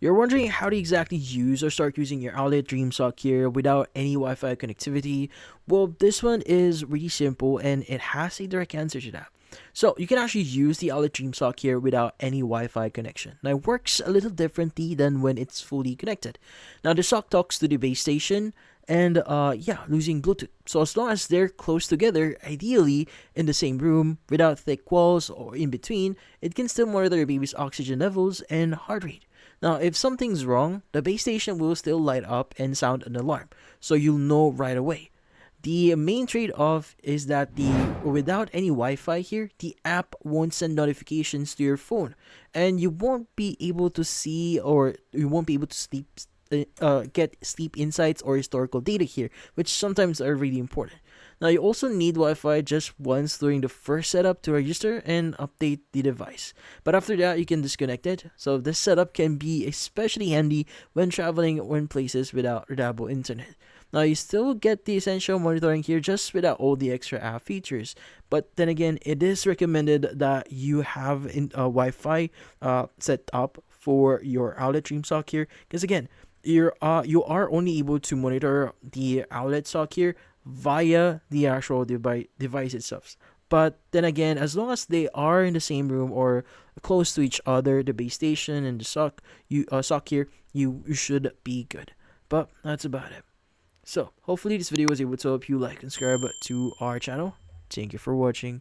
You're wondering how to exactly use or start using your Owlet Dream Sock here without any Wi-Fi connectivity? Well, this one is really simple and it has a direct answer to that. So you can actually use the Owlet Dream Sock here without any Wi-Fi connection. Now it works a little differently than when it's fully connected. Now the sock talks to the base station and losing Bluetooth. So as long as they're close together, ideally in the same room without thick walls or in between, it can still monitor your baby's oxygen levels and heart rate. Now, if something's wrong, the base station will still light up and sound an alarm, so you'll know right away. The main trade-off is that the without any Wi-Fi here, the app won't send notifications to your phone, and you won't be able to see or you won't be able to get sleep insights or historical data here, which sometimes are really important. Now, you also need Wi Fi just once during the first setup to register and update the device. But after that, you can disconnect it. So, this setup can be especially handy when traveling or in places without reliable internet. Now, you still get the essential monitoring here just without all the extra app features. But then again, it is recommended that you have Wi Fi set up for your Owlet Dream Sock here. Because again, you are only able to monitor the Owlet Sock here via the actual device itself. But then again, as long as they are in the same room or close to each other, the base station and the sock here, you should be good. But that's about it. So hopefully this video was able to help you like and subscribe to our channel. Thank you for watching.